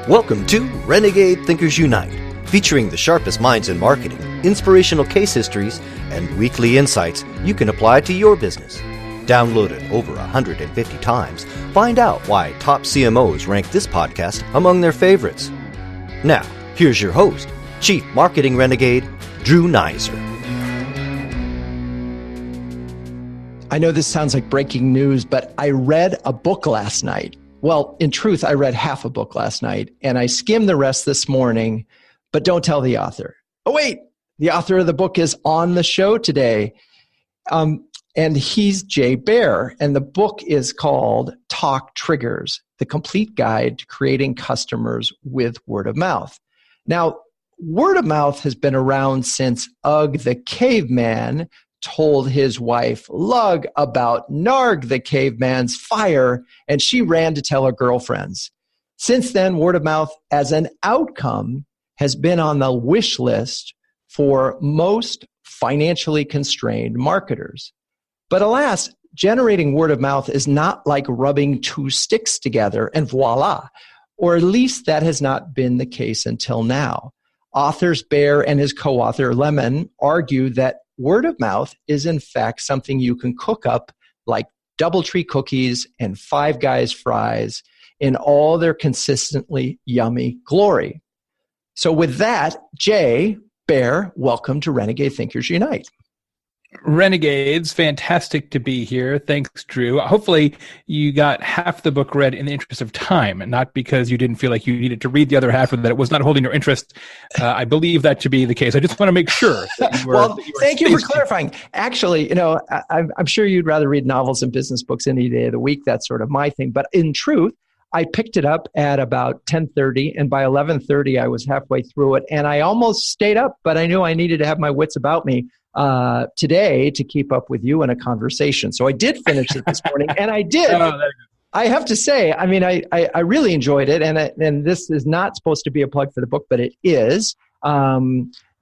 Welcome to Renegade Thinkers Unite, featuring the sharpest minds in marketing, inspirational case histories, and weekly insights you can apply to your business. Downloaded over 150 times, find out why top CMOs rank this podcast among their favorites. Now, here's your host, Chief Marketing Renegade, Drew Nizer. I know this sounds like breaking news, but I read a book last night. Well, in truth, I read half a book last night, and I skimmed the rest this morning, but don't tell the author. Oh, wait, the author of the book is on the show today, and he's Baer, and the book is called Talk Triggers, the complete guide to creating customers with word of mouth. Now, word of mouth has been around since Ugg the caveman told his wife Lug about Narg the caveman's fire, and she ran to tell her girlfriends. Since then, word of mouth as an outcome has been on the wish list for most financially constrained marketers. But alas, generating word of mouth is not like rubbing two sticks together and voila, or at least that has not been the case until now. Authors Baer and his co-author Lemon argue that word of mouth is in fact something you can cook up like DoubleTree cookies and Five Guys fries in all their consistently yummy glory. So with that, Baer, welcome to Renegade Thinkers Unite. Renegades, fantastic to be here. Thanks, Drew. Hopefully you got half the book read in the interest of time, and not because you didn't feel like you needed to read the other half or that it was not holding your interest. I believe that to be the case. I just want to make sure that you were, well, thank you for clarifying. Actually, I'm sure you'd rather read novels and business books any day of the week. That's sort of my thing. But in truth, I picked it up at about 10:30, and by 11:30, I was halfway through it, and I almost stayed up, but I knew I needed to have my wits about me today to keep up with you in a conversation. So I did finish it this morning, and I did. I have to say, I mean, I really enjoyed it, and this is not supposed to be a plug for the book, but it is,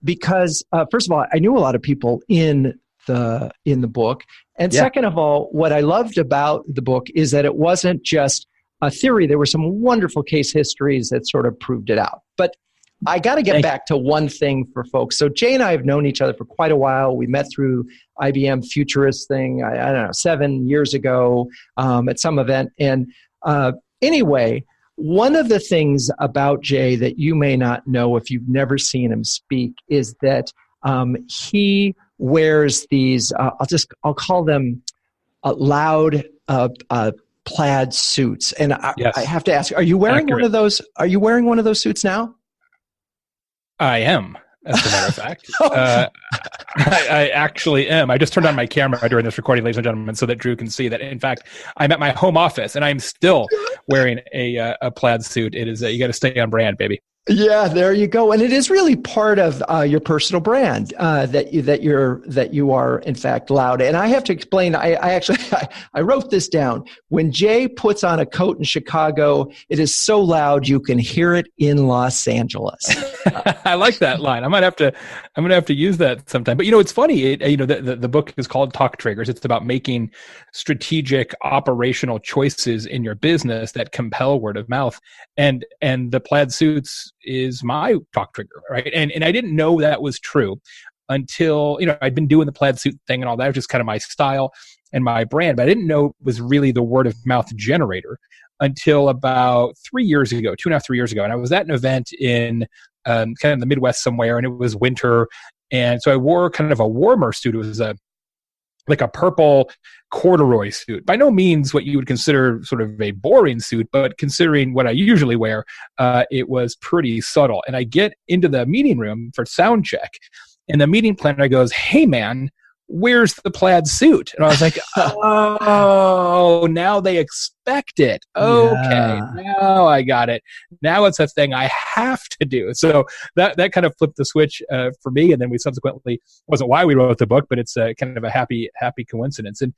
because first of all, I knew a lot of people in the book, and second of all, what I loved about the book is that it wasn't just a theory. There were some wonderful case histories that sort of proved it out. But I got to get back to one thing for folks. So Jay and I have known each other for quite a while. We met through IBM Futurist thing, I don't know, 7 years ago at some event. And anyway, one of the things about Jay that you may not know if you've never seen him speak is that he wears these, I'll call them loud plaid suits. And I have to ask, are you wearing one of those? Are you wearing one of those suits now? I am, as a matter of fact. I actually am. I just turned on my camera during this recording, ladies and gentlemen, so that Drew can see that, in fact, I'm at my home office, and I'm still wearing a plaid suit. It is you got to stay on brand, baby. Yeah, there you go. And it is really part of your personal brand that you are in fact loud. And I have to explain. I wrote this down. When Jay puts on a coat in Chicago, it is so loud you can hear it in Los Angeles. I like that line. I'm gonna have to use that sometime. But it's funny. The book is called Talk Triggers. It's about making strategic operational choices in your business that compel word of mouth. And the plaid suits is my talk trigger, right? And I didn't know that was true until, I'd been doing the plaid suit thing and all that. It was just kind of my style and my brand, but I didn't know it was really the word of mouth generator until about 3 years ago, 2.5, 3 years ago. And I was at an event in kind of the Midwest somewhere, and it was winter. And so I wore kind of a warmer suit. It was like a purple corduroy suit. By no means what you would consider sort of a boring suit, but considering what I usually wear, it was pretty subtle. And I get into the meeting room for sound check, and the meeting planner goes, "Hey man, where's the plaid suit?" And I was like, oh, now they expect it. Okay, now I got it. Now it's a thing I have to do. So that kind of flipped the switch for me. And then we subsequently, wasn't why we wrote the book, but it's kind of a happy coincidence. And,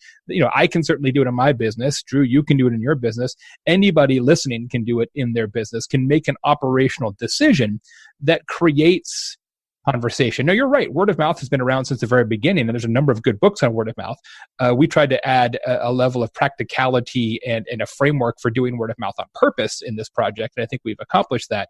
I can certainly do it in my business. Drew, you can do it in your business. Anybody listening can do it in their business, can make an operational decision that creates conversation. No, you're right. Word of mouth has been around since the very beginning, and there's a number of good books on word of mouth. We tried to add a level of practicality and a framework for doing word of mouth on purpose in this project, and I think we've accomplished that.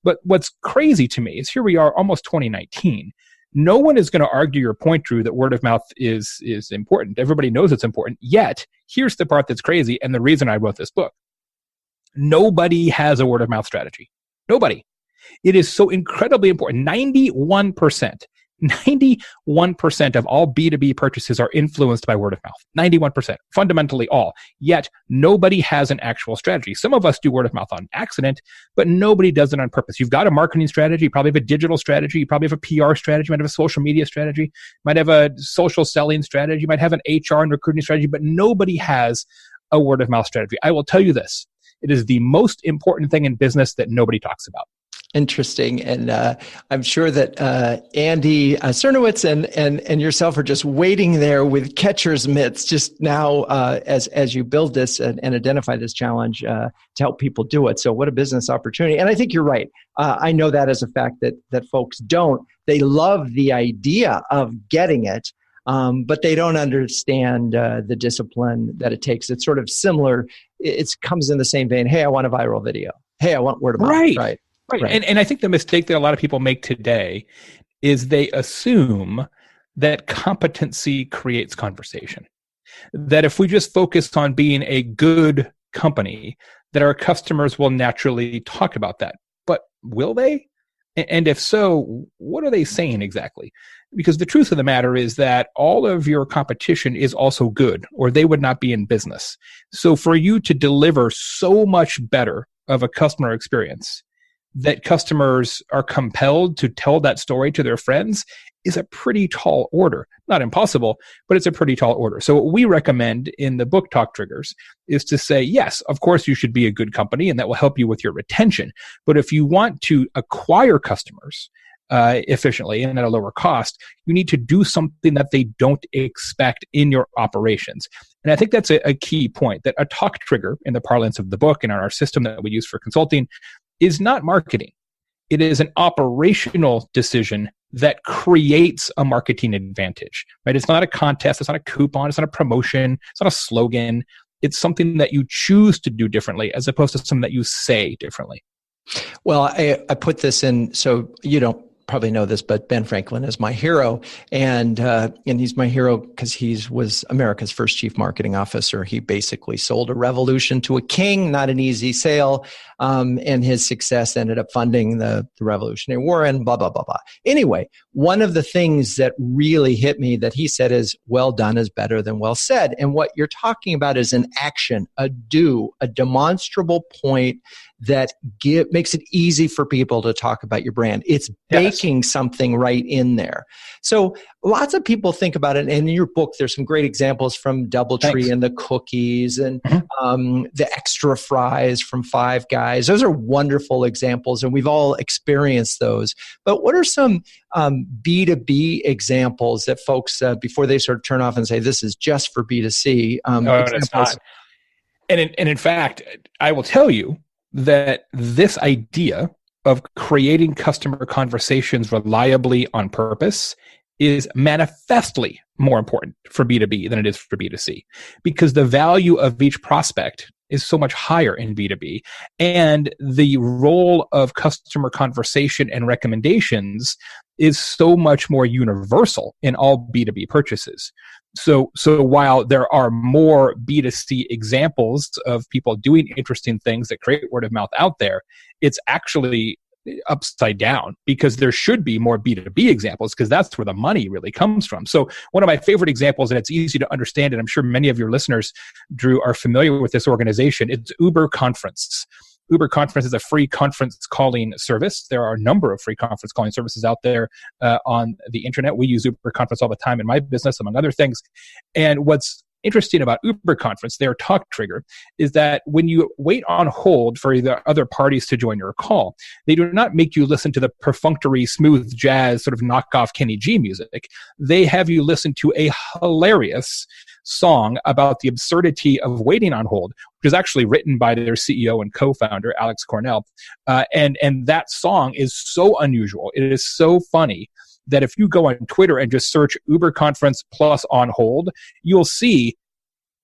But what's crazy to me is here we are, almost 2019. No one is going to argue your point, Drew, that word of mouth is important. Everybody knows it's important. Yet, here's the part that's crazy, and the reason I wrote this book. Nobody has a word of mouth strategy. Nobody. It is so incredibly important. 91% of all B2B purchases are influenced by word of mouth. 91%, fundamentally all. Yet nobody has an actual strategy. Some of us do word of mouth on accident, but nobody does it on purpose. You've got a marketing strategy, you probably have a digital strategy, you probably have a PR strategy, you might have a social media strategy, you might have a social selling strategy, you might have an HR and recruiting strategy, but nobody has a word of mouth strategy. I will tell you this. It is the most important thing in business that nobody talks about. Interesting. And I'm sure that Andy Cernowitz and yourself are just waiting there with catcher's mitts just now as you build this and identify this challenge to help people do it. So what a business opportunity. And I think you're right. I know that as a fact that folks don't. They love the idea of getting it, but they don't understand the discipline that it takes. It's sort of similar. It comes in the same vein. Hey, I want a viral video. Hey, I want word of mouth. Right. And I think the mistake that a lot of people make today is they assume that competency creates conversation. That if we just focus on being a good company, that our customers will naturally talk about that. But will they? And if so, what are they saying exactly? Because the truth of the matter is that all of your competition is also good, or they would not be in business. So for you to deliver so much better of a customer experience, that customers are compelled to tell that story to their friends is a pretty tall order. Not impossible, but it's a pretty tall order. So what we recommend in the book Talk Triggers is to say, yes, of course you should be a good company and that will help you with your retention. But if you want to acquire customers efficiently and at a lower cost, you need to do something that they don't expect in your operations. And I think that's a key point, that a talk trigger in the parlance of the book and in our system that we use for consulting is not marketing. It is an operational decision that creates a marketing advantage, right? It's not a contest. It's not a coupon. It's not a promotion. It's not a slogan. It's something that you choose to do differently as opposed to something that you say differently. Well, I put this in, so you don't probably know this, but Ben Franklin is my hero, and he's my hero because he was America's first chief marketing officer. He basically sold a revolution to a king, not an easy sale, and his success ended up funding the Revolutionary War and blah, blah, blah, blah. Anyway, one of the things that really hit me that he said is, well done is better than well said. And what you're talking about is an action, a do, a demonstrable point that makes it easy for people to talk about your brand. It's baking something right in there. So lots of people think about it. And in your book, there's some great examples from DoubleTree and the cookies and the extra fries from Five Guys. Those are wonderful examples, and we've all experienced those. But what are some B2B examples that folks, before they sort of turn off and say, this is just for B2C, it's not. And in fact, I will tell you that this idea of creating customer conversations reliably on purpose is manifestly more important for B2B than it is for B2C, because the value of each prospect is so much higher in B2B, and the role of customer conversation and recommendations is so much more universal in all B2B purchases. So while there are more B2C examples of people doing interesting things that create word of mouth out there, it's actually upside down, because there should be more B2B examples, because that's where the money really comes from. So one of my favorite examples, and it's easy to understand, and I'm sure many of your listeners, Drew, are familiar with this organization. It's Uber Conference. Uber Conference is a free conference calling service. There are a number of free conference calling services out there on the internet. We use Uber Conference all the time in my business, among other things. And what's interesting about Uber Conference, their talk trigger, is that when you wait on hold for the other parties to join your call, they do not make you listen to the perfunctory, smooth jazz, sort of knockoff Kenny G music. They have you listen to a hilarious song about the absurdity of waiting on hold, which is actually written by their CEO and co-founder, Alex Cornell. And that song is so unusual. It is so funny that if you go on Twitter and just search Uber conference plus on hold, you'll see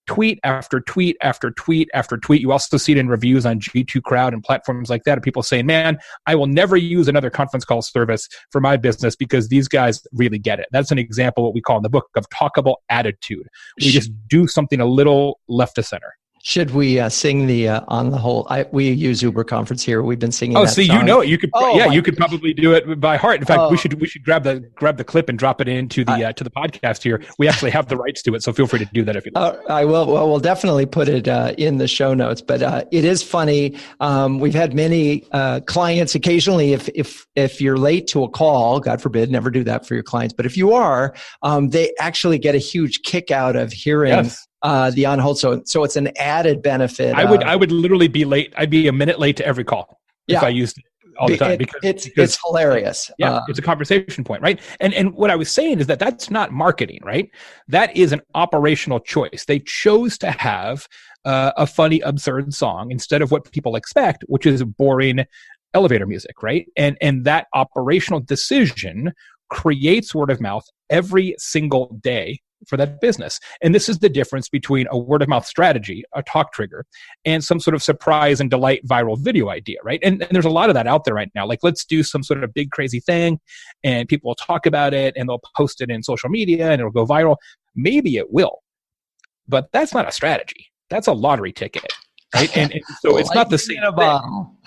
tweet after tweet after tweet after tweet. You also see it in reviews on G2 Crowd and platforms like that of people saying, man, I will never use another conference call service for my business because these guys really get it. That's an example of what we call in the book of talkable attitude. We just do something a little left of center. Should we sing the On the Whole? We use Uber Conference here. We've been singing. Oh, that see, song. you know it. You could, you could probably do it by heart. In fact, we should grab the clip and drop it into the to the podcast here. We actually have the rights to it, so feel free to do that if you like. I will. Well, we'll definitely put it in the show notes. But it is funny. We've had many clients. Occasionally, if you're late to a call, God forbid, never do that for your clients. But if you are, they actually get a huge kick out of hearing. Yes. The on hold, so it's an added benefit. I would literally be late. I'd be a minute late to every call if I used it all the time because it's hilarious. Yeah, it's a conversation point, right? And what I was saying is that that's not marketing, right? That is an operational choice. They chose to have a funny, absurd song instead of what people expect, which is boring elevator music, right? And that operational decision creates word of mouth every single day for that business. And this is the difference between a word of mouth strategy, a talk trigger, and some sort of surprise and delight viral video idea, right? And there's a lot of that out there right now. Like, let's do some sort of big crazy thing and people will talk about it and they'll post it in social media and it'll go viral. Maybe it will, but that's not a strategy. That's a lottery ticket. Right? And so it's not the same thing.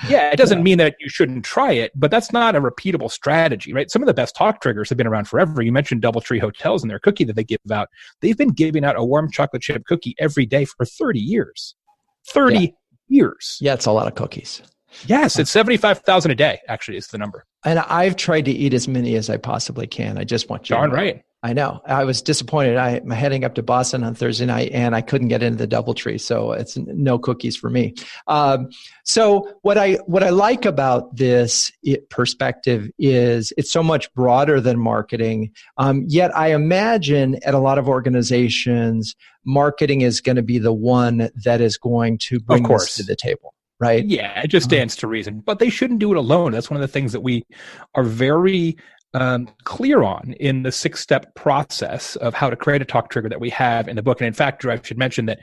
Yeah, it doesn't mean that you shouldn't try it, but that's not a repeatable strategy, right? Some of the best talk triggers have been around forever. You mentioned DoubleTree Hotels and their cookie that they give out. They've been giving out a warm chocolate chip cookie every day for 30 years. 30 years. Yeah, it's a lot of cookies. Yes, it's 75,000 a day, actually, is the number. And I've tried to eat as many as I possibly can. I just want you Darn to know. right. I know. I was disappointed. I'm heading up to Boston on Thursday night, and I couldn't get into the DoubleTree, so it's no cookies for me. So what I like about this perspective is it's so much broader than marketing. Yet I imagine at a lot of organizations, marketing is going to be the one that is going to bring this to the table. Right? Yeah, it just stands to reason. But they shouldn't do it alone. That's one of the things that we are very clear on in the 6-step process of how to create a talk trigger that we have in the book. And in fact, Drew, I should mention that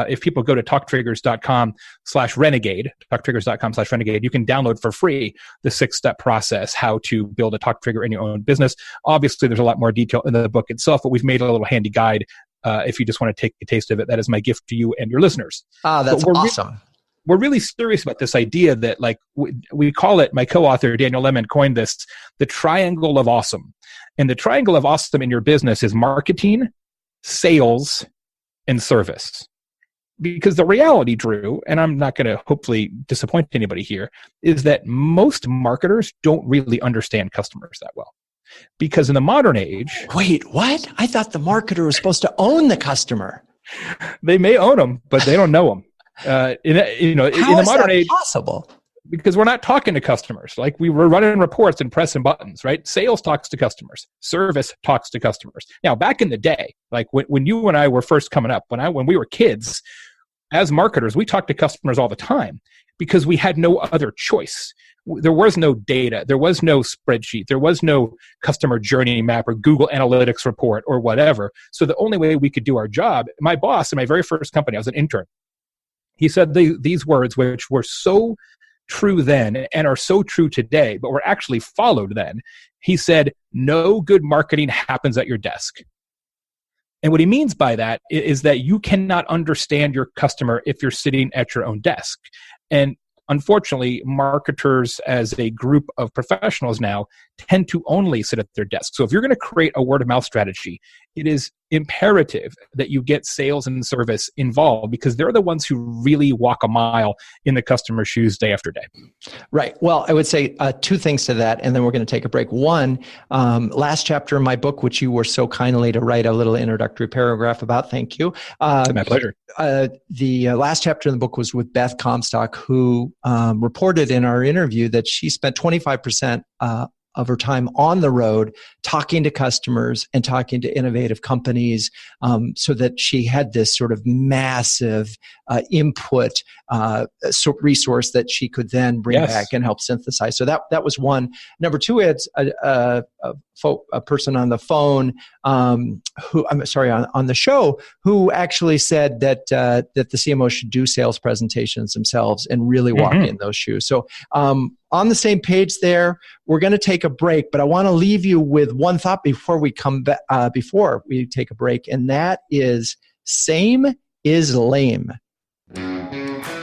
if people go to talktriggers.com/renegade, talktriggers.com/renegade, you can download for free the 6-step process, how to build a talk trigger in your own business. Obviously, there's a lot more detail in the book itself, but we've made a little handy guide if you just want to take a taste of it. That is my gift to you and your listeners. That's awesome. We're really serious about this idea that, like, we call it, my co-author Daniel Lemon coined this, the triangle of awesome. And the triangle of awesome in your business is marketing, sales, and service. Because the reality, Drew, and I'm not going to hopefully disappoint anybody here, is that most marketers don't really understand customers that well. Because in the modern age... Wait, what? I thought the marketer was supposed to own the customer. They may own them, but they don't know them. In the modern age, possible? Because we're not talking to customers. Like, we're running reports and pressing buttons, right? Sales talks to customers. Service talks to customers. Now, back in the day, like when you and I were first coming up, when we were kids, as marketers, we talked to customers all the time because we had no other choice. There was no data. There was no spreadsheet. There was no customer journey map or Google Analytics report or whatever. So the only way we could do our job, my boss in my very first company, I was an intern. He said these words, which were so true then and are so true today, but were actually followed then. He said, no good marketing happens at your desk. And what he means by that is that you cannot understand your customer if you're sitting at your own desk. And unfortunately, marketers as a group of professionals now tend to only sit at their desk. So if you're going to create a word of mouth strategy, it is imperative that you get sales and service involved because they're the ones who really walk a mile in the customer's shoes day after day. Right. Well, I would say two things to that, and then we're going to take a break. One, last chapter in my book, which you were so kindly to write a little introductory paragraph about. Thank you. My pleasure. The last chapter in the book was with Beth Comstock, who reported in our interview that she spent 25% of her time on the road, talking to customers and talking to innovative companies, so that she had this sort of massive input resource that she could then bring back and help synthesize. So that was one. Number two, it's a person on the phone on the show who actually said that the CMO should do sales presentations themselves and really walk in those shoes. So on the same page there. We're going to take a break, but I want to leave you with one thought before we come back, before we take a break, and that is same is lame.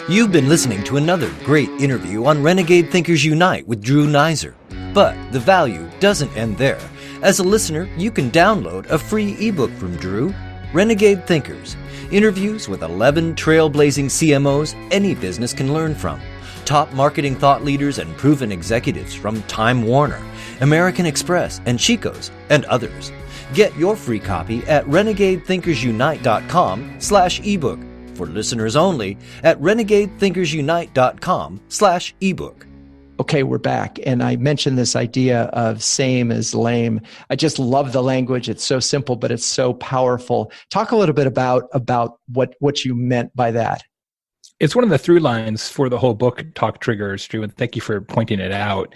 You've been listening to another great interview on Renegade Thinkers Unite with Drew Neiser. But the value doesn't end there. As a listener, you can download a free ebook from Drew, Renegade Thinkers, interviews with 11 trailblazing CMOs any business can learn from. Top marketing thought leaders and proven executives from Time Warner, American Express, and Chico's, and others. Get your free copy at renegadethinkersunite.com/ebook. For listeners only at renegadethinkersunite.com/ebook. Okay, we're back. And I mentioned this idea of same is lame. I just love the language. It's so simple, but it's so powerful. Talk a little bit about what you meant by that. It's one of the through lines for the whole book, Talk Triggers, Drew, and thank you for pointing it out.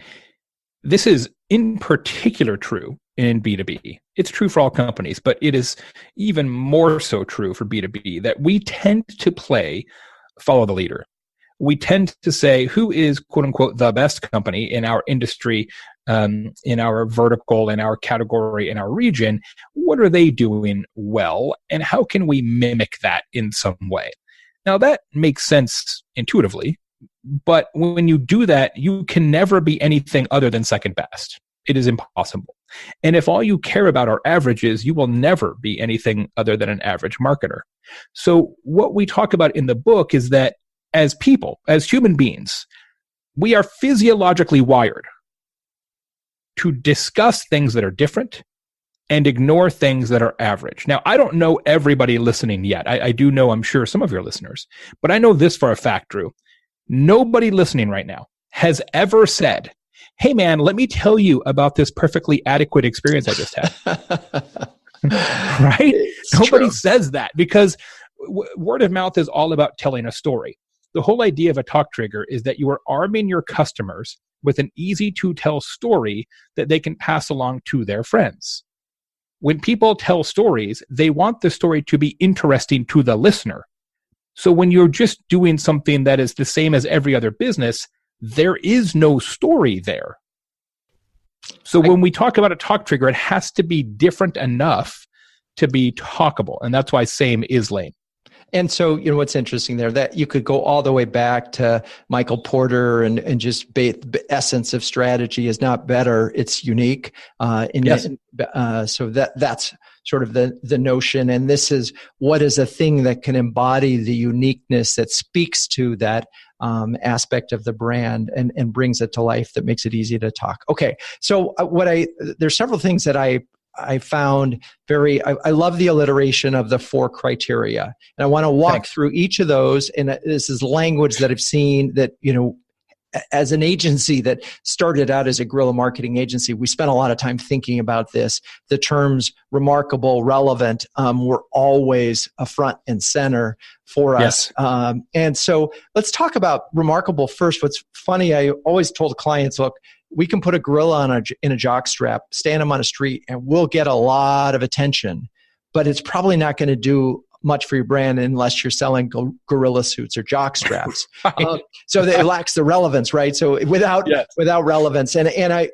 This is in particular true in B2B. It's true for all companies, but it is even more so true for B2B that we tend to play follow the leader. We tend to say who is, quote unquote, the best company in our industry, in our vertical, in our category, in our region. What are they doing well? And how can we mimic that in some way? Now, that makes sense intuitively, but when you do that, you can never be anything other than second best. It is impossible. And if all you care about are averages, you will never be anything other than an average marketer. So what we talk about in the book is that as people, as human beings, we are physiologically wired to discuss things that are different and ignore things that are average. Now, I don't know everybody listening yet. I do know, I'm sure, some of your listeners, but I know this for a fact, Drew. Nobody listening right now has ever said, hey, man, let me tell you about this perfectly adequate experience I just had. Right? Nobody says that because word of mouth is all about telling a story. The whole idea of a talk trigger is that you are arming your customers with an easy-to-tell story that they can pass along to their friends. When people tell stories, they want the story to be interesting to the listener. So when you're just doing something that is the same as every other business, there is no story there. So when we talk about a talk trigger, it has to be different enough to be talkable. And that's why same is lame. And so, you know, what's interesting there, that you could go all the way back to Michael Porter and just the essence of strategy is not better, it's unique. Yes. So that's sort of the notion. And this is what is a thing that can embody the uniqueness that speaks to that aspect of the brand and brings it to life, that makes it easy to talk. Okay. So there's several things that I found I love the alliteration of the 4 criteria. And I want to walk through each of those. And this is language that I've seen that, you know, as an agency that started out as a guerrilla marketing agency, we spent a lot of time thinking about this. The terms remarkable, relevant were always a front and center for us. Yes. And so let's talk about remarkable first. What's funny, I always told clients, look, we can put a gorilla in a jock strap, stand him on a street, and we'll get a lot of attention. But it's probably not going to do much for your brand unless you're selling gorilla suits or jock straps. So it lacks the relevance, right? So without relevance, and I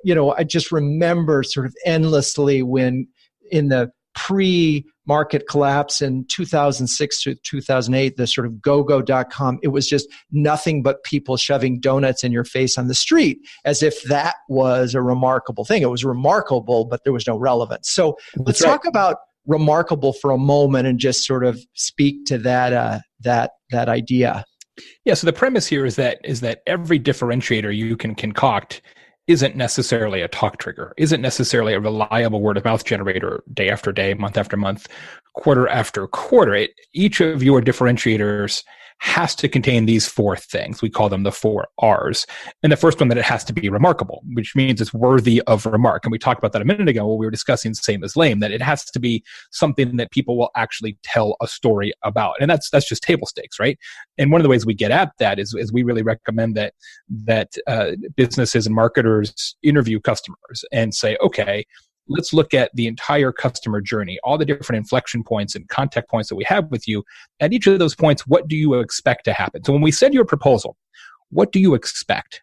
just remember sort of endlessly when in the pre-market collapse in 2006 to 2008, the sort of gogo.com, it was just nothing but people shoving donuts in your face on the street as if that was a remarkable thing. It was remarkable, but there was no relevance. So let's talk about remarkable for a moment and just sort of speak to that idea. Yeah. So the premise here is that every differentiator you can concoct isn't necessarily a talk trigger, isn't necessarily a reliable word of mouth generator day after day, month after month. quarter after quarter, each of your differentiators has to contain these four things. We call them the 4 R's. And the first one, that it has to be remarkable, which means it's worthy of remark. And we talked about that a minute ago when we were discussing same as lame, that it has to be something that people will actually tell a story about. And that's just table stakes, right? And one of the ways we get at that is we really recommend that businesses and marketers interview customers and say, okay, let's look at the entire customer journey, all the different inflection points and contact points that we have with you. At each of those points, what do you expect to happen? So when we send you a proposal, what do you expect?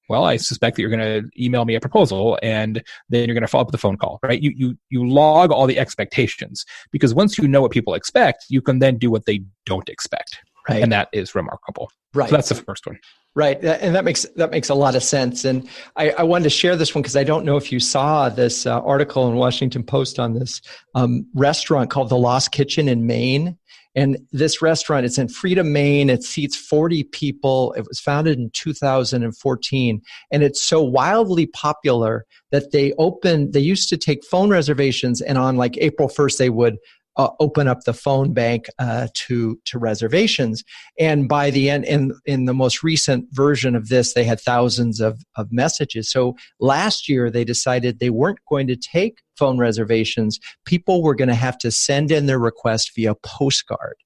Well, I suspect that you're going to email me a proposal and then you're going to follow up with a phone call, right? You log all the expectations, because once you know what people expect, you can then do what they don't expect. Right. And that is remarkable. Right. So that's the first one. Right. And that makes a lot of sense. And I wanted to share this one because I don't know if you saw this article in Washington Post on this restaurant called The Lost Kitchen in Maine. And this restaurant, it's in Freedom, Maine. It seats 40 people. It was founded in 2014. And it's so wildly popular that they used to take phone reservations, and on like April 1st, they would open up the phone bank to reservations. And by the end, in the most recent version of this, they had thousands of messages. So last year, they decided they weren't going to take phone reservations. People were going to have to send in their request via postcard.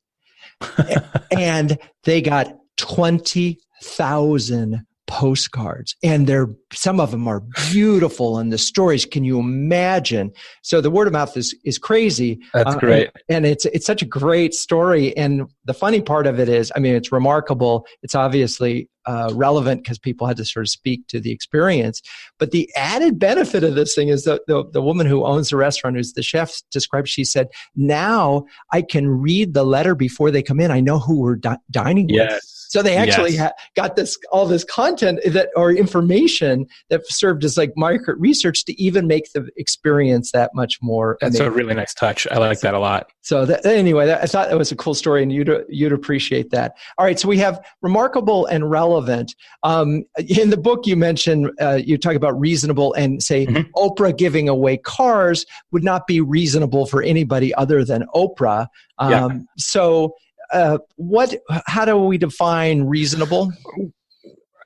And they got 20,000 postcards, and some of them are beautiful, and the stories, can you imagine? So the word of mouth is crazy. That's great. And it's such a great story. And the funny part of it is, I mean, it's remarkable. It's obviously relevant because people had to sort of speak to the experience. But the added benefit of this thing is that the woman who owns the restaurant, who's the chef, described, she said, now I can read the letter before they come in. I know who we're dining with. Yes. So they actually got all this content or information that served as like market research to even make the experience that much more That's amazing. a really nice touch. I like that a lot. So anyway, I thought that was a cool story, and you'd appreciate that. All right, so we have remarkable and relevant. In the book, you mentioned you talk about reasonable, and say Oprah giving away cars would not be reasonable for anybody other than Oprah. So. How do we define reasonable?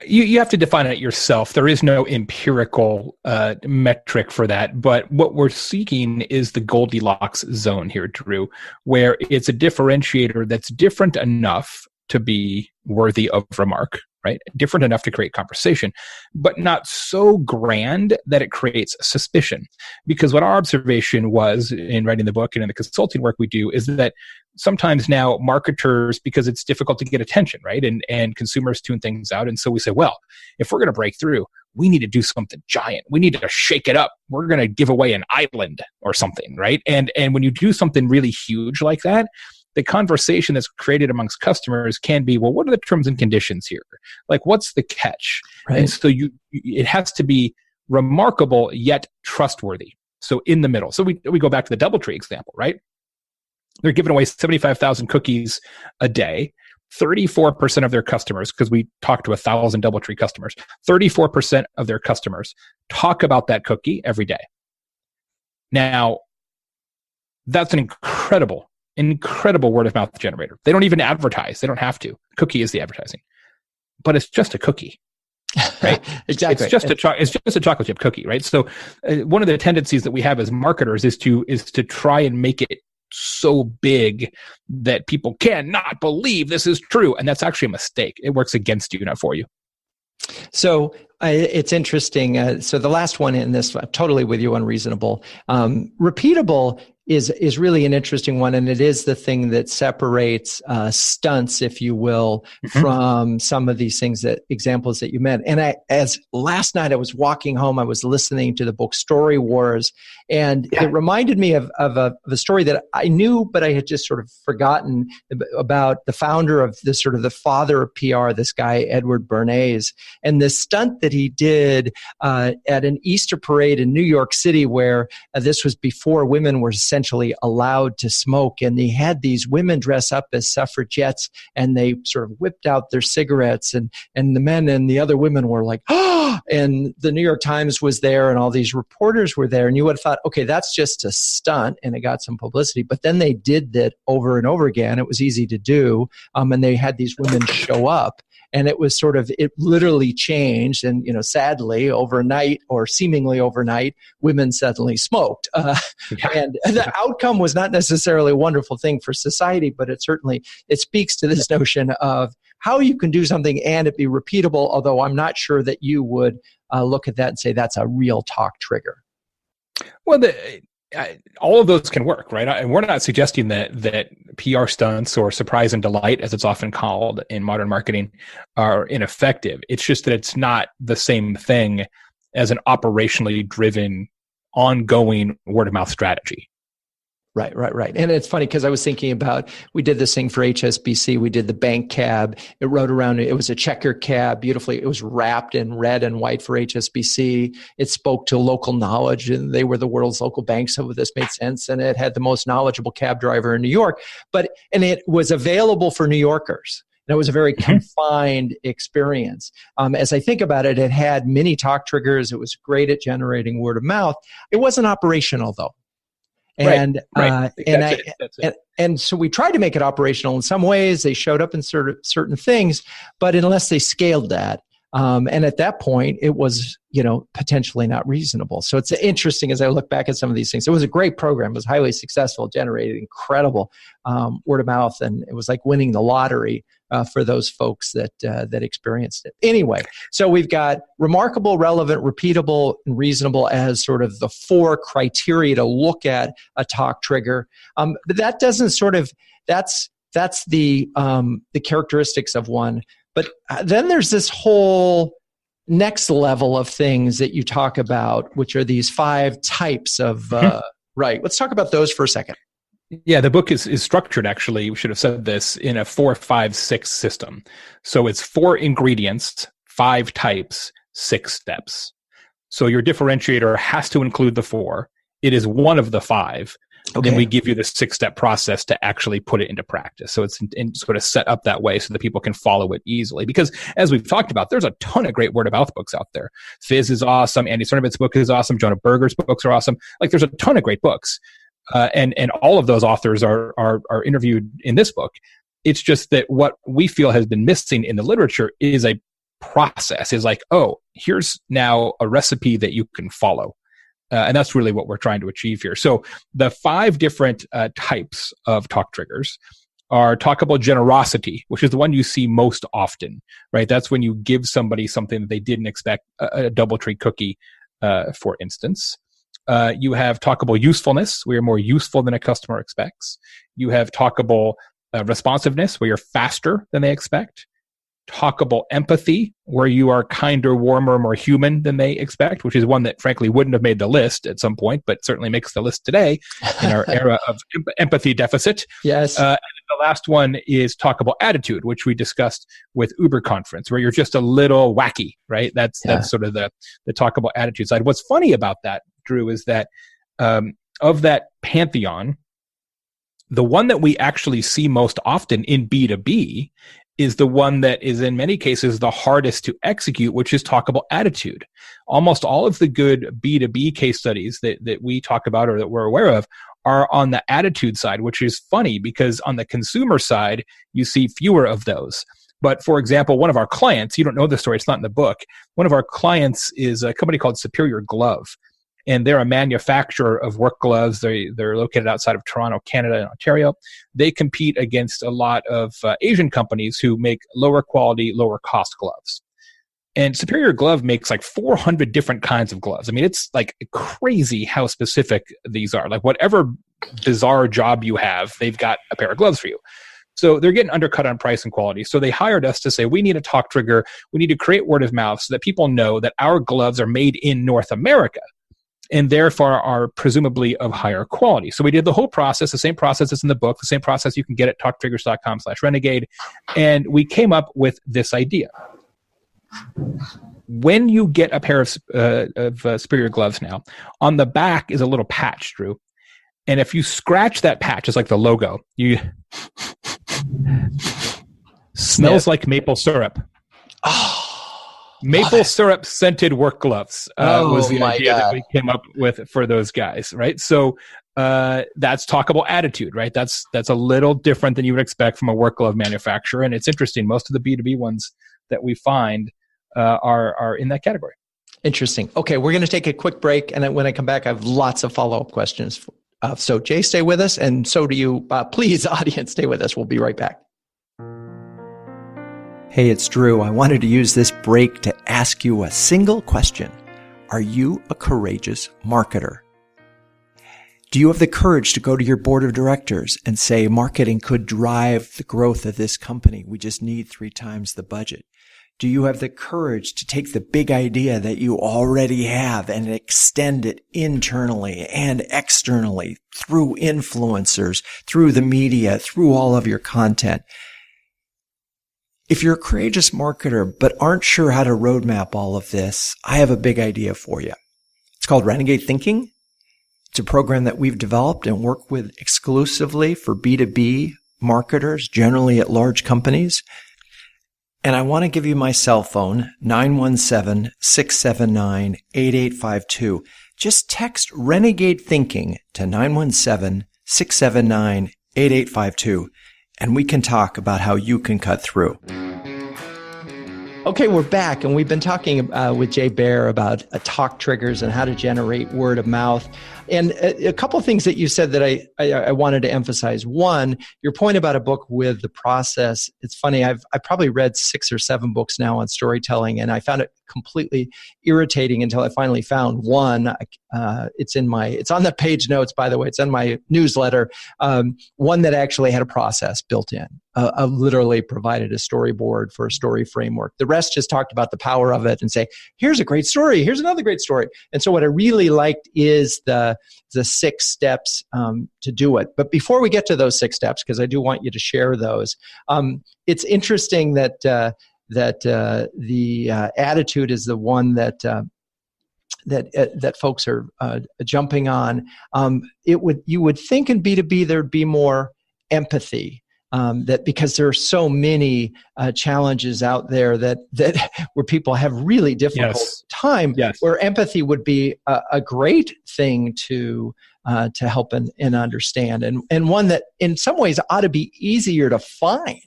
You have to define it yourself. There is no empirical metric for that. But what we're seeking is the Goldilocks zone here, Drew, where it's a differentiator that's different enough to be worthy of remark, right? Different enough to create conversation, but not so grand that it creates suspicion. Because what our observation was in writing the book and in the consulting work we do is that sometimes now marketers, because it's difficult to get attention, right? And consumers tune things out. And so we say, well, if we're going to break through, we need to do something giant. We need to shake it up. We're going to give away an island or something, right? And when you do something really huge like that, the conversation that's created amongst customers can be, well, what are the terms and conditions here? Like, what's the catch? Right. And so it has to be remarkable yet trustworthy. So in the middle. So we go back to the DoubleTree example, right? They're giving away 75,000 cookies a day. 34% of their customers, because we talked to 1,000 DoubleTree customers, 34% of their customers talk about that cookie every day. Now, that's an incredible word of mouth generator. They don't even advertise. They don't have to. Cookie is the advertising, but it's just a cookie, right? Exactly. It's just a chocolate chip cookie, right? So one of the tendencies that we have as marketers is to try and make it so big that people cannot believe this is true. And that's actually a mistake. It works against you, not for you. So it's interesting. So the last one in this, totally with you, unreasonable. Repeatable is really an interesting one, and it is the thing that separates stunts, if you will, from some of these examples that you meant. And as last night I was walking home, I was listening to the book Story Wars, and it reminded me of a story that I knew, but I had just sort of forgotten, about the founder of this, sort of the father of PR, this guy Edward Bernays, and this stunt that he did at an Easter parade in New York City, where this was before women were sending essentially allowed to smoke. And they had these women dress up as suffragettes, and they sort of whipped out their cigarettes, and the men and the other women were like, oh, and the New York Times was there and all these reporters were there. And you would have thought, okay, that's just a stunt, and it got some publicity. But then they did that over and over again. It was easy to do. And they had these women show up. And it was sort of, it literally changed. And, sadly, overnight or seemingly overnight, women suddenly smoked. And the outcome was not necessarily a wonderful thing for society, but it speaks to this notion of how you can do something and it be repeatable, although I'm not sure that you would look at that and say that's a real talk trigger. Well, all of those can work, right? And we're not suggesting that PR stunts or surprise and delight, as it's often called in modern marketing, are ineffective. It's just that it's not the same thing as an operationally driven, ongoing word-of-mouth strategy. Right. And it's funny because I was thinking about, we did this thing for HSBC. We did the bank cab. It rode around. It was a checker cab, beautifully. It was wrapped in red and white for HSBC. It spoke to local knowledge, and they were the world's local bank. So this made sense. And it had the most knowledgeable cab driver in New York. And it was available for New Yorkers. And it was a very confined experience. As I think about it, it had many talk triggers. It was great at generating word of mouth. It wasn't operational, though. And right. And so we tried to make it operational in some ways. They showed up in certain things, but unless they scaled that, and at that point, it was potentially not reasonable. So it's interesting as I look back at some of these things. It was a great program. It was highly successful, generated incredible word of mouth, and it was like winning the lottery for those folks that experienced it. Anyway, so we've got remarkable, relevant, repeatable, and reasonable as sort of the 4 criteria to look at a talk trigger. But that doesn't that's the characteristics of one. But then there's this whole next level of things that you talk about, which are these 5 types of, right. Let's talk about those for a second. Yeah, the book is structured, actually, we should have said this, in a 4, 5, 6 system. So it's 4 ingredients, 5 types, 6 steps. So your differentiator has to include the 4. It is one of the 5. Okay. Then we give you the 6-step process to actually put it into practice. So it's sort of set up that way so that people can follow it easily. Because as we've talked about, there's a ton of great word-of-mouth books out there. Fizz is awesome. Andy Cernovit's book is awesome. Jonah Berger's books are awesome. Like, there's a ton of great books. And all of those authors are interviewed in this book. It's just that what we feel has been missing in the literature is a process. Is like, oh, here's now a recipe that you can follow. And that's really what we're trying to achieve here. So the 5 different types of talk triggers are talkable generosity, which is the one you see most often, right? That's when you give somebody something that they didn't expect, a DoubleTree cookie, for instance. You have talkable usefulness, where you're more useful than a customer expects. You have talkable responsiveness, where you're faster than they expect. Talkable empathy, where you are kinder, warmer, more human than they expect, which is one that frankly wouldn't have made the list at some point, but certainly makes the list today in our era of empathy deficit. Yes. And the last one is talkable attitude, which we discussed with Uber Conference, where you're just a little wacky, right? That's sort of the talkable attitude side. What's funny about that, Drew, is that of that pantheon, the one that we actually see most often in B2B is the one that is in many cases the hardest to execute, which is talkable attitude. Almost all of the good B2B case studies that we talk about or that we're aware of are on the attitude side, which is funny because on the consumer side, you see fewer of those. But for example, one of our clients, you don't know the story, it's not in the book. One of our clients is a company called Superior Glove. And they're a manufacturer of work gloves. They're located outside of Toronto, Canada, and Ontario. They compete against a lot of Asian companies who make lower quality, lower cost gloves. And Superior Glove makes like 400 different kinds of gloves. I mean, it's like crazy how specific these are. Like whatever bizarre job you have, they've got a pair of gloves for you. So they're getting undercut on price and quality. So they hired us to say, we need a talk trigger. We need to create word of mouth so that people know that our gloves are made in North America, and therefore are presumably of higher quality. So we did the whole process, the same process that's in the book, the same process you can get at talktriggers.com/renegade. And we came up with this idea. When you get a pair of Superior Gloves now, on the back is a little patch, Drew. And if you scratch that patch, it's like the logo, you smells like maple syrup. Oh, Maple syrup scented work gloves was the idea that we came up with for those guys, right? So that's talkable attitude, right? That's a little different than you would expect from a work glove manufacturer. And it's interesting. Most of the B2B ones that we find are in that category. Interesting. Okay, we're going to take a quick break. And then when I come back, I have lots of follow-up questions. So Jay, stay with us. And so do you. Please, audience, stay with us. We'll be right back. Hey, it's Drew. I wanted to use this break to ask you a single question. Are you a courageous marketer? Do you have the courage to go to your board of directors and say, marketing could drive the growth of this company? We just need 3 times the budget. Do you have the courage to take the big idea that you already have and extend it internally and externally through influencers, through the media, through all of your content? If you're a courageous marketer but aren't sure how to roadmap all of this, I have a big idea for you. It's called Renegade Thinking. It's a program that we've developed and work with exclusively for B2B marketers, generally at large companies. And I want to give you my cell phone, 917-679-8852. Just text Renegade Thinking to 917-679-8852. And we can talk about how you can cut through. Okay, we're back, and we've been talking with Jay Baer about talk triggers and how to generate word of mouth. And a couple of things that you said that I wanted to emphasize. One, your point about a book with the process. It's funny, I've probably read 6 or 7 books now on storytelling, and I found it completely irritating until I finally found one. It's on the page notes, by the way. It's in my newsletter. One that actually had a process built in. Literally provided a storyboard for a story framework. The rest just talked about the power of it and say, here's a great story, here's another great story. And so what I really liked is the 6 steps to do it. But before we get to those 6 steps, because I do want you to share those, it's interesting that the attitude is the one that folks are jumping on. You would think in B2B there'd be more empathy. That because there are so many challenges out there that where people have really difficult time, where empathy would be a great thing to help and understand, and one that in some ways ought to be easier to find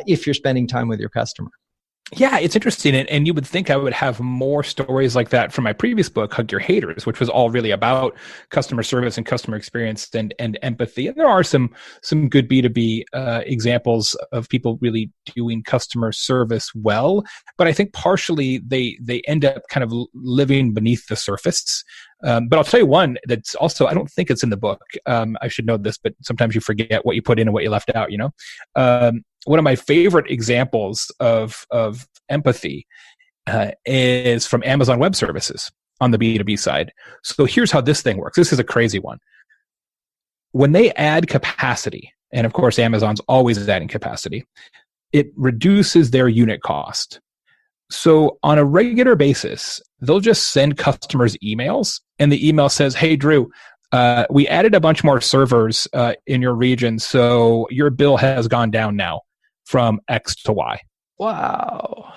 if you're spending time with your customer. Yeah, it's interesting. And you would think I would have more stories like that from my previous book, Hug Your Haters, which was all really about customer service and customer experience and empathy. And there are some good B2B examples of people really doing customer service well. But I think partially they end up kind of living beneath the surface. But I'll tell you one that's also, I don't think it's in the book. I should know this, but sometimes you forget what you put in and what you left out, one of my favorite examples of empathy is from Amazon Web Services on the B2B side. So here's how this thing works. This is a crazy one. When they add capacity, and of course Amazon's always adding capacity, it reduces their unit cost. So on a regular basis, they'll just send customers emails, and the email says, hey, Drew, we added a bunch more servers in your region, so your bill has gone down now from X to Y. Wow.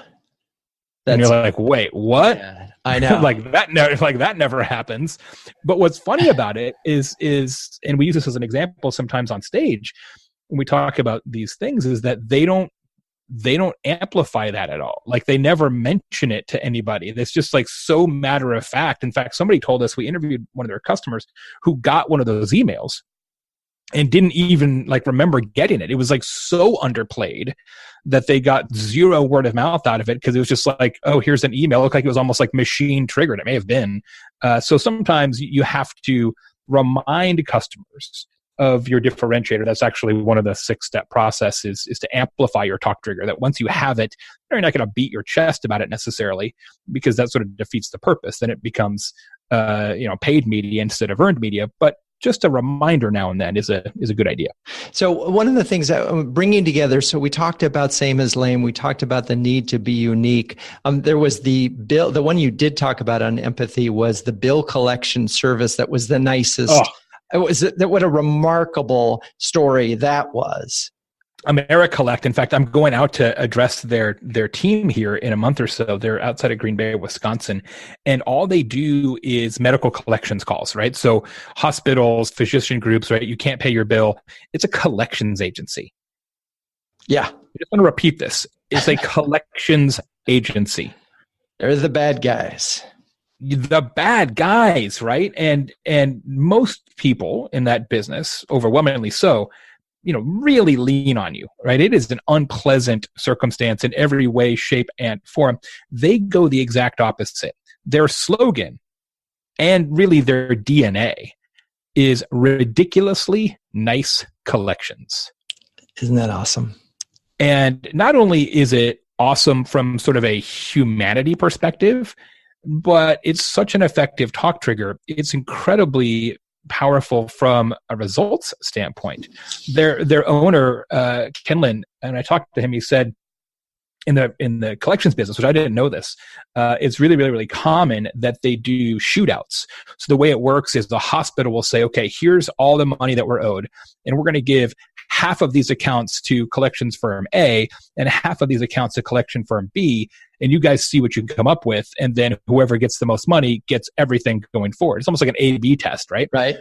And you're like, wait, what? Yeah, I know. that never happens. But what's funny about it is, and we use this as an example sometimes on stage when we talk about these things, is that they don't amplify that at all. Like they never mention it to anybody. It's just like so matter of fact. In fact, somebody told us, we interviewed one of their customers who got one of those emails and didn't even remember getting it. It was so underplayed that they got 0 word of mouth out of it because it was just like, oh, here's an email. It looked like it was almost like machine triggered. It may have been. So sometimes you have to remind customers of your differentiator. That's actually one of the 6-step processes is to amplify your talk trigger, that once you have it, you're not going to beat your chest about it necessarily, because that sort of defeats the purpose. Then it becomes paid media instead of earned media. But just a reminder now and then is a good idea. So one of the things that I'm bringing together, so we talked about same as lame. We talked about the need to be unique. There was the one you did talk about on empathy was the bill collection service that was the nicest. What a remarkable story that was. AmeriCollect. In fact, I'm going out to address their team here in a month or so. They're outside of Green Bay, Wisconsin, and all they do is medical collections calls, right? So hospitals, physician groups, right? You can't pay your bill. It's a collections agency. Yeah. I just want to repeat this. It's a collections agency. They're the bad guys. The bad guys, right? And most people in that business, overwhelmingly so, really lean on you, right? It is an unpleasant circumstance in every way, shape, and form. They go the exact opposite. Their slogan, and really their DNA, is ridiculously nice collections. Isn't that awesome? And not only is it awesome from sort of a humanity perspective, but it's such an effective talk trigger. It's incredibly powerful from a results standpoint. Their owner, Kenlin, and I talked to him, he said in the collections business, which I didn't know this, it's really, really, really common that they do shootouts. So the way it works is the hospital will say, okay, here's all the money that we're owed, and we're going to give half of these accounts to collections firm A and half of these accounts to collection firm B, and you guys see what you can come up with, and then whoever gets the most money gets everything going forward. It's almost like an A/B test, right? Right.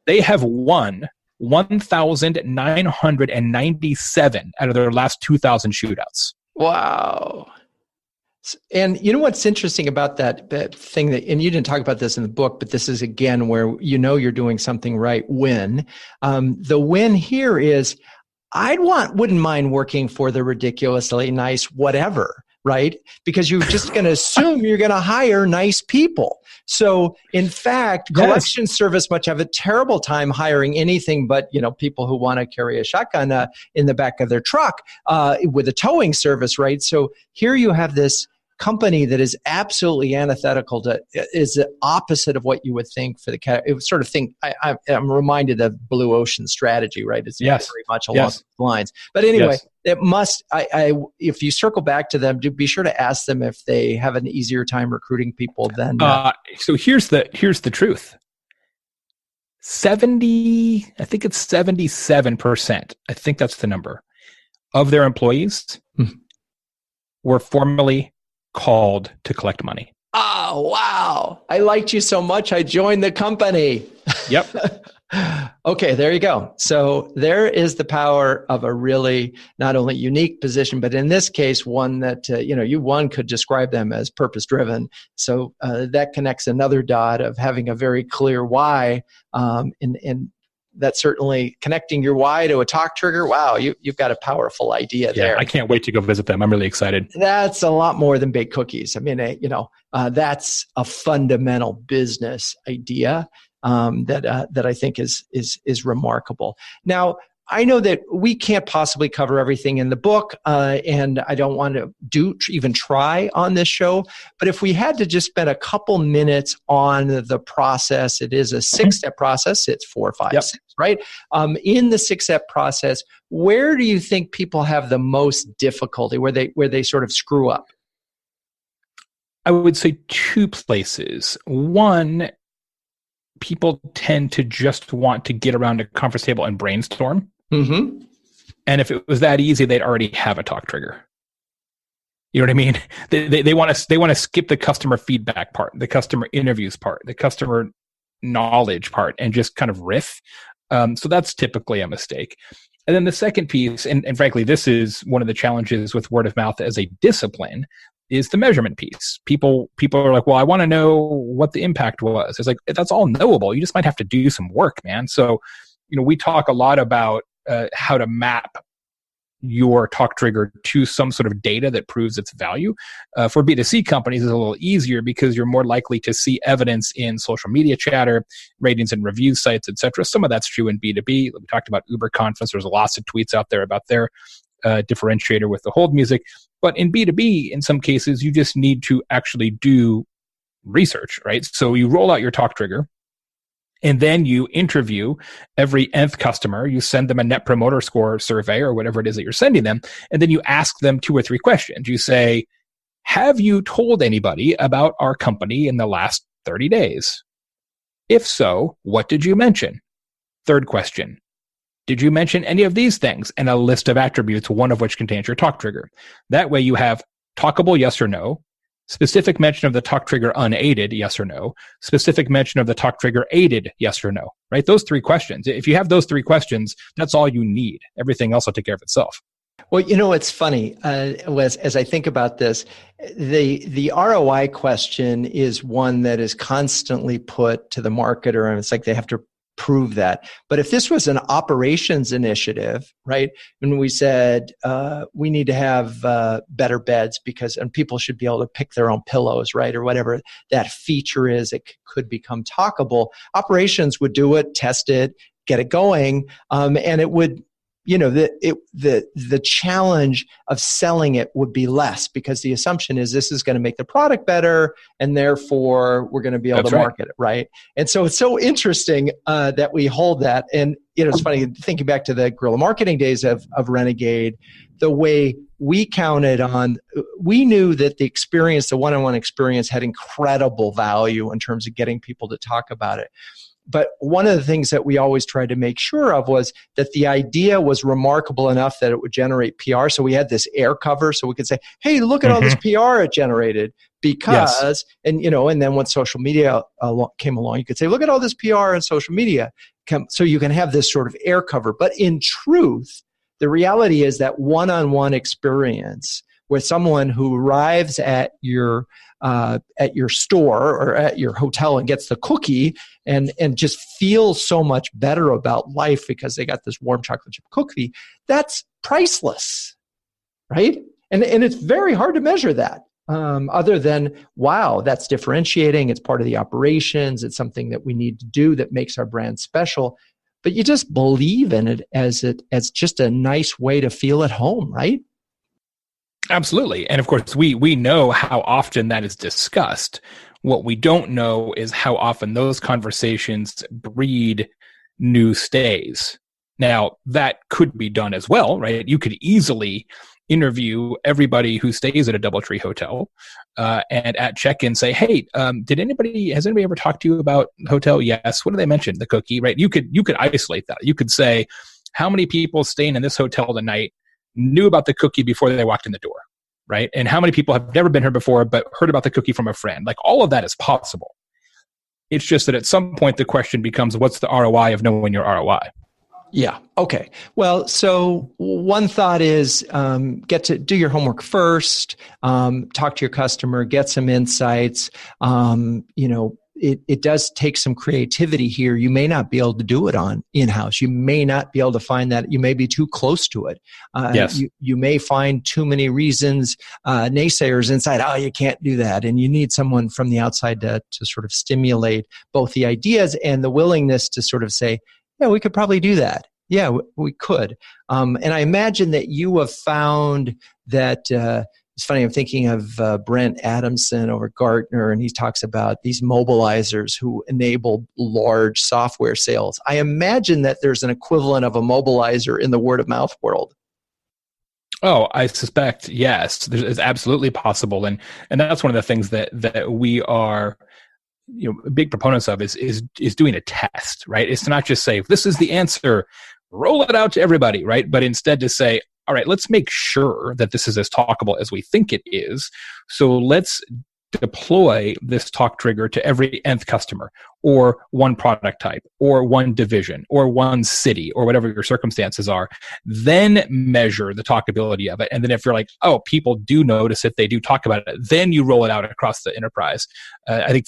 They have won 1,997 out of their last 2,000 shootouts. Wow. And you know what's interesting about that thing that, and you didn't talk about this in the book, but this is again where you're doing something right. Win. The win here is wouldn't mind working for the ridiculously nice whatever, right? Because you're just going to assume you're going to hire nice people. So in fact, collection service must have a terrible time hiring anything but, people who want to carry a shotgun in the back of their truck with a towing service, right? So here you have this company that is absolutely antithetical is the opposite of what you would think for the cat. It would sort of think, I'm reminded of Blue Ocean Strategy, right? It's very much along those lines. But anyway, it must, if you circle back to them, do be sure to ask them if they have an easier time recruiting people than. So here's the truth. 77%, I think that's the number, of their employees were formerly called to collect money. Oh, wow. I liked you so much, I joined the company. Yep. Okay, there you go. So there is the power of a really not only unique position, but in this case, one that, one could describe them as purpose-driven. So that connects another dot of having a very clear why, and that's certainly connecting your why to a talk trigger. Wow, you've got a powerful idea there. I can't wait to go visit them. I'm really excited. That's a lot more than baked cookies. I mean, that's a fundamental business idea that I think is remarkable. Now, I know that we can't possibly cover everything in the book, and I don't want to even try on this show. But if we had to just spend a couple minutes on the process, it is a 6-step process. It's 4, 5, 6, right? In the 6-step process, where do you think people have the most difficulty, where they sort of screw up? I would say 2 places. One, people tend to just want to get around a conference table and brainstorm. Mm-hmm. And if it was that easy, they'd already have a talk trigger. You know what I mean? They want to skip the customer feedback part, the customer interviews part, the customer knowledge part, and just kind of riff. So that's typically a mistake. And then the second piece, and frankly, this is one of the challenges with word of mouth as a discipline, is the measurement piece. People are like, well, I want to know what the impact was. It's like, that's all knowable. You just might have to do some work, man. So, we talk a lot about how to map your talk trigger to some sort of data that proves its value. For B2C companies, it's a little easier because you're more likely to see evidence in social media chatter, ratings and review sites, etc. Some of that's true in B2B. We talked about Uber Conference. There's lots of tweets out there about their differentiator with the hold music. But in B2B, in some cases, you just need to actually do research, right? So you roll out your talk trigger, and then you interview every nth customer. You send them a net promoter score survey or whatever it is that you're sending them. And then you ask them 2 or 3 questions. You say, have you told anybody about our company in the last 30 days? If so, what did you mention? Third question, did you mention any of these things? And a list of attributes, one of which contains your talk trigger. That way you have talkable, yes or no, specific mention of the talk trigger unaided, yes or no, specific mention of the talk trigger aided, yes or no, right? Those three questions. If you have those three questions, that's all you need. Everything else will take care of itself. Well, it's funny, as I think about this, the ROI question is one that is constantly put to the marketer, and it's like they have to prove that. But if this was an operations initiative, right, and we said we need to have better beds and people should be able to pick their own pillows, right, or whatever that feature is, it could become talkable. Operations would do it, test it, get it going, and it would. The challenge of selling it would be less because the assumption is this is going to make the product better and therefore we're going to be able to market it, right? And so it's so interesting that we hold that. And it's funny, thinking back to the guerrilla marketing days of Renegade, the way we counted on, we knew that the one-on-one experience had incredible value in terms of getting people to talk about it. But one of the things that we always tried to make sure of was that the idea was remarkable enough that it would generate PR. So we had this air cover so we could say, hey, look at all this PR it generated because, and then when social media came along, you could say, look at all this PR on social media. So you can have this sort of air cover. But in truth, the reality is that one-on-one experience with someone who arrives at your store or at your hotel and gets the cookie and just feels so much better about life because they got this warm chocolate chip cookie, that's priceless, right? And it's very hard to measure that other than, wow, that's differentiating. It's part of the operations. It's something that we need to do that makes our brand special. But you just believe in it as just a nice way to feel at home, right? Absolutely. And of course, we know how often that is discussed. What we don't know is how often those conversations breed new stays. Now, that could be done as well, right? You could easily interview everybody who stays at a DoubleTree hotel and at check-in say, hey, has anybody ever talked to you about the hotel? Yes. What did they mention? The cookie, right? You could isolate that. You could say, how many people staying in this hotel tonight knew about the cookie before they walked in the door, right? And how many people have never been here before but heard about the cookie from a friend? Like, all of that is possible. It's just that at some point the question becomes, what's the ROI of knowing your ROI? Yeah. Okay. Well, so one thought is get to do your homework first, talk to your customer, get some insights. It does take some creativity here. You may not be able to do it on in-house. You may not be able to find that. You may be too close to it. Yes. You may find too many reasons, naysayers inside, oh, you can't do that. And you need someone from the outside to sort of stimulate both the ideas and the willingness to sort of say, yeah, we could probably do that. Yeah, we could. And I imagine that you have found that it's funny, I'm thinking of Brent Adamson over at Gartner, and he talks about these mobilizers who enable large software sales. I imagine that there's an equivalent of a mobilizer in the word of mouth world. Oh, I suspect, yes. It's absolutely possible. And that's one of the things that we are big proponents of is doing a test, right? It's to not just say, this is the answer, roll it out to everybody, right? But instead to say, all right, let's make sure that this is as talkable as we think it is. So let's deploy this talk trigger to every nth customer or one product type or one division or one city or whatever your circumstances are. Then measure the talkability of it. And then if you're like, oh, people do notice it, they do talk about it, then you roll it out across the enterprise. I think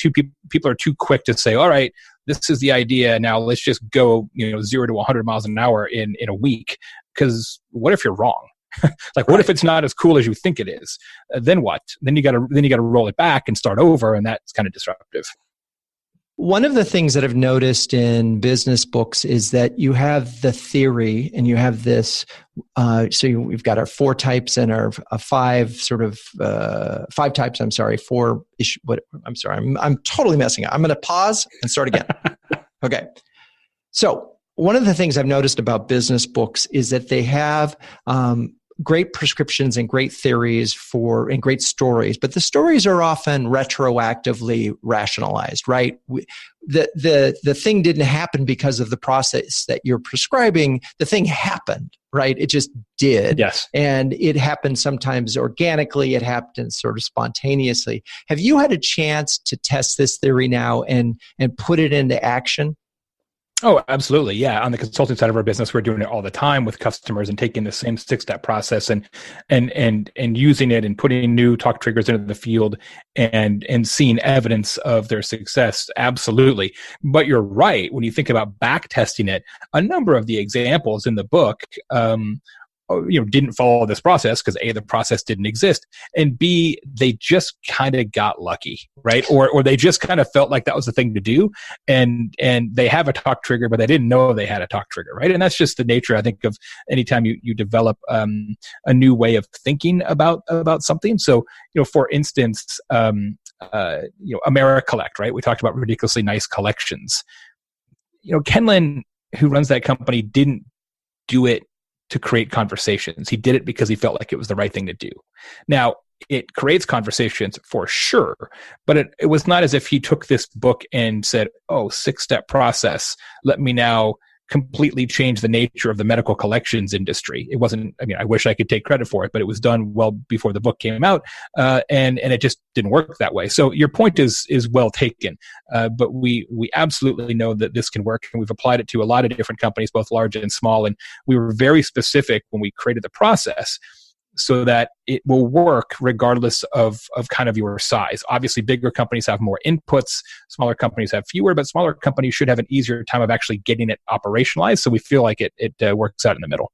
people are too quick to say, all right, this is the idea. Now let's just go 0 to 100 miles an hour in a week. Because what if you're wrong? Like, what if it's not as cool as you think it is? Then what? Then you got to roll it back and start over, and that's kind of disruptive. One of the things that I've noticed in business books is that you have the theory and you have this. We've got our 4 types and our 5 types. I'm sorry, 4 issue. I'm sorry. I'm totally messing up. I'm going to pause and start again. Okay. So one of the things I've noticed about business books is that they have great prescriptions and great theories and great stories, but the stories are often retroactively rationalized, right? The thing didn't happen because of the process that you're prescribing. The thing happened, right? It just did. Yes. And it happened sometimes organically. It happened sort of spontaneously. Have you had a chance to test this theory now and put it into action? Oh, absolutely. Yeah. On the consulting side of our business, we're doing it all the time with customers and taking the same 6-step process and using it and putting new talk triggers into the field and seeing evidence of their success. Absolutely. But you're right. When you think about back testing it, a number of the examples in the book, didn't follow this process because A, the process didn't exist, and B, they just kind of got lucky, right? Or they just kind of felt like that was the thing to do, and they have a talk trigger, but they didn't know they had a talk trigger, right? And that's just the nature, I think, of anytime you develop a new way of thinking about something. So, for instance, AmeriCollect, right? We talked about ridiculously nice collections. Ken Lin, who runs that company, didn't do it to create conversations. He did it because he felt like it was the right thing to do. Now, it creates conversations for sure, but it was not as if he took this book and said, 6-step process, let me now completely change the nature of the medical collections industry. It wasn't, I wish I could take credit for it, but it was done well before the book came out, and it just didn't work that way. So your point is well taken, but we absolutely know that this can work, and we've applied it to a lot of different companies, both large and small, and we were very specific when we created the process so that it will work regardless of kind of your size. Obviously, bigger companies have more inputs, smaller companies have fewer, but smaller companies should have an easier time of actually getting it operationalized. So we feel like it works out in the middle.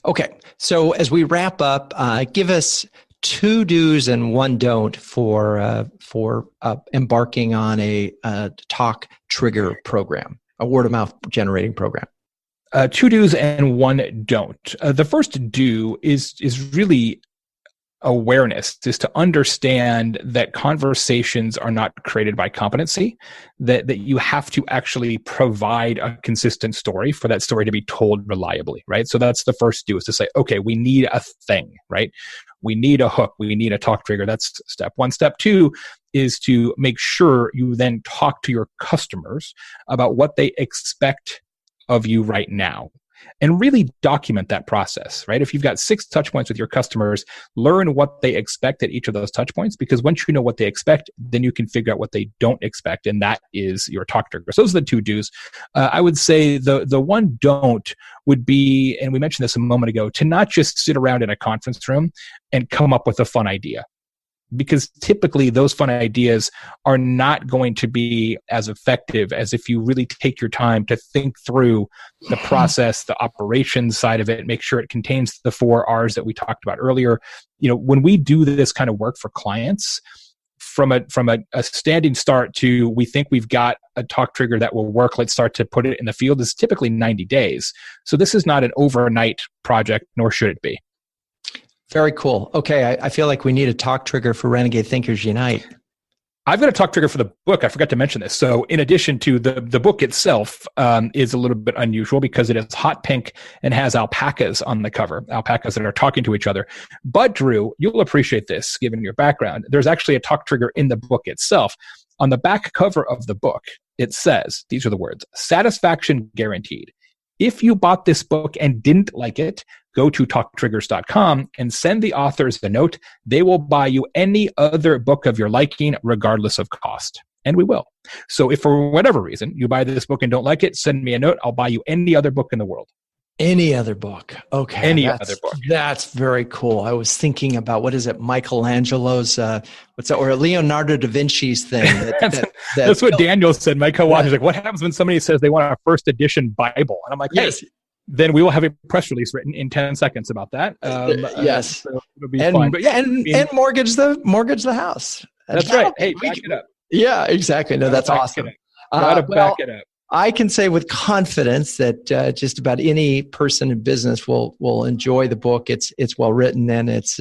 Okay. So as we wrap up, give us 2 do's and 1 don't for embarking on a talk trigger program, a word of mouth generating program. 2 do's and 1 don't. The first do is really awareness, is to understand that conversations are not created by competency, that you have to actually provide a consistent story for that story to be told reliably, right? So that's the first do, is to say, okay, we need a thing, right? We need a hook. We need a talk trigger. That's step 1. Step 2 is to make sure you then talk to your customers about what they expect of you right now, and really document that process, right? If you've got 6 touch points with your customers, learn what they expect at each of those touch points, because once you know what they expect, then you can figure out what they don't expect, and that is your talk trigger. So those are the 2 do's. I would say the 1 don't would be, and we mentioned this a moment ago, to not just sit around in a conference room and come up with a fun idea. Because typically those fun ideas are not going to be as effective as if you really take your time to think through the process, the operations side of it, make sure it contains the 4 R's that we talked about earlier. When we do this kind of work for clients, from a standing start to we think we've got a talk trigger that will work, let's start to put it in the field, is typically 90 days. So this is not an overnight project, nor should it be. Very cool. Okay, I feel like we need a talk trigger for Renegade Thinkers Unite. I've got a talk trigger for the book. I forgot to mention this. So in addition to the book itself is a little bit unusual because it is hot pink and has alpacas on the cover, alpacas that are talking to each other. But Drew, you'll appreciate this given your background. There's actually a talk trigger in the book itself. On the back cover of the book, it says, these are the words, satisfaction guaranteed. If you bought this book and didn't like it, go to talktriggers.com and send the authors a note. They will buy you any other book of your liking, regardless of cost. And we will. So if for whatever reason you buy this book and don't like it, send me a note. I'll buy you any other book in the world. Any other book. Okay. Any other book. That's very cool. I was thinking about, what is it, Michelangelo's, or Leonardo da Vinci's thing. That's what Daniel said. My co-author is like, what happens when somebody says they want a first edition Bible? And I'm like, yes. Hey, then we will have a press release written in 10 seconds about that. Yes. So it'll be fun. But yeah, and mortgage the house. That's right. Hey, back it up. Yeah, exactly. No, that's awesome. Gotta back it up. I can say with confidence that just about any person in business will enjoy the book. It's well written, and it's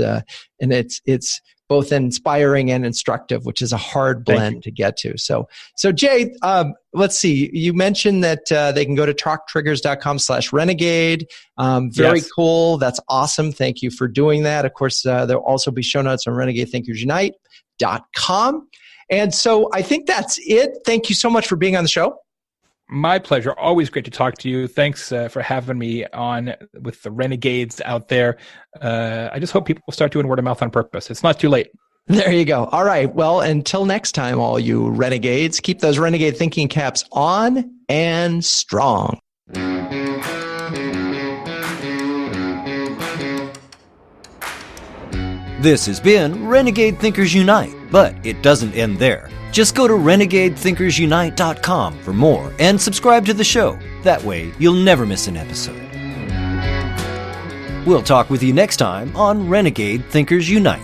both inspiring and instructive, which is a hard blend to get to. So Jay, let's see. You mentioned that they can go to talktriggers.com/renegade. Very cool. That's awesome. Thank you for doing that. Of course, there'll also be show notes on renegadethinkersunite.com. And so I think that's it. Thank you so much for being on the show. My pleasure. Always great to talk to you. Thanks for having me on with the renegades out there. I just hope people will start doing word of mouth on purpose. It's not too late. There you go. All right. Well, until next time, all you renegades, keep those renegade thinking caps on and strong. This has been Renegade Thinkers Unite, but it doesn't end there. Just go to renegadethinkersunite.com for more and subscribe to the show. That way, you'll never miss an episode. We'll talk with you next time on Renegade Thinkers Unite.